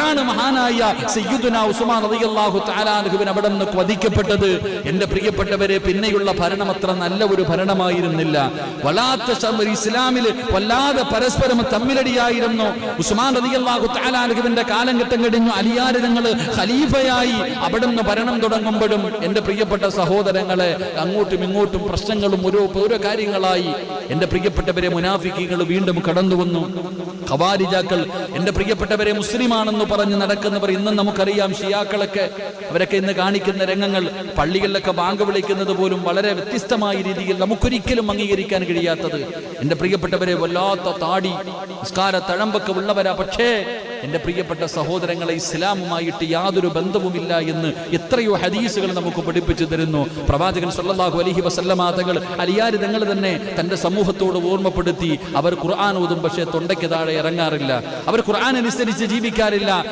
എന്നിട്ടാണ് മഹാനായ സയ്യിദുനാ ഉസ്മാൻ റളിയല്ലാഹു തആല അൻഹുവിനെ അവിടെ നിന്ന് വധിക്കപ്പെട്ടത്. എന്റെ പ്രിയപ്പെട്ടവരെ, പിന്നെയുള്ള ഭരണം അത്ര നല്ല ഒരു ഭരണമായിരുന്നില്ല. ഇസ്ലാമിൽ വല്ലാതെ പരസ്പരം തമ്മിലടിയായിരുന്നു. ഉസ്മാൻ റളിയല്ലാഹു തആല അൻഹുവിന്റെ കാലഘട്ടം കഴിഞ്ഞു. അലിയാർ തങ്ങൾ ഖലീഫയായി അവിടുന്ന് ഭരണം തുടങ്ങുമ്പോഴും എന്റെ പ്രിയപ്പെട്ട സഹോദരങ്ങളെ, അങ്ങോട്ടും ഇങ്ങോട്ടും പ്രശ്നങ്ങളും ഓരോ കാര്യങ്ങളായി. എന്റെ പ്രിയപ്പെട്ടവരെ, മുനാഫിക്കീങ്ങൾ വീണ്ടും കടന്നു വന്നു. ഖവാരിജാക്കൾ, എന്റെ പ്രിയപ്പെട്ടവരെ, മുസ്ലിമാണെന്ന് പറഞ്ഞ് നടക്കുന്നവർ. ഇന്നും നമുക്കറിയാം, ഷിയാക്കളൊക്കെ അവരൊക്കെ ഇന്ന് കാണിക്കുന്ന രംഗങ്ങൾ, പള്ളികളിലൊക്കെ ബാങ്ക് വിളിക്കുന്നത് പോലും വളരെ വ്യത്യസ്തമായ രീതിയിൽ നമുക്കൊരിക്കലും അംഗീകരിക്കാൻ കഴിയാത്തത്. എന്റെ പ്രിയപ്പെട്ടവരെ, വല്ലാത്ത താടി, നിസ്കാര തഴമ്പൊക്കെ ഉള്ളവരാ. പക്ഷേ എന്റെ പ്രിയപ്പെട്ട സഹോദരങ്ങളെ, ഇസ്ലാമുമായിട്ട് യാതൊരു ബന്ധവുമില്ല എന്ന് എത്രയോ ഹദീസുകൾ നമുക്ക് പഠിപ്പിച്ചു തരുന്നു. പ്രവാചകൻ സല്ലല്ലാഹു അലൈഹി വസല്ലമ തങ്ങൾ, അലിയാർ തങ്ങൾ തന്നെ തന്റെ സമൂഹത്തോട് ഓർമ്മപ്പെടുത്തി, അവർ ഖുർആൻ ഓതും, പക്ഷേ തൊണ്ടയ്ക്ക് താഴെ ഇറങ്ങാറില്ല. അവർ ഖുർആൻ അനുസരിച്ച് ജീവിക്കാറില്ല.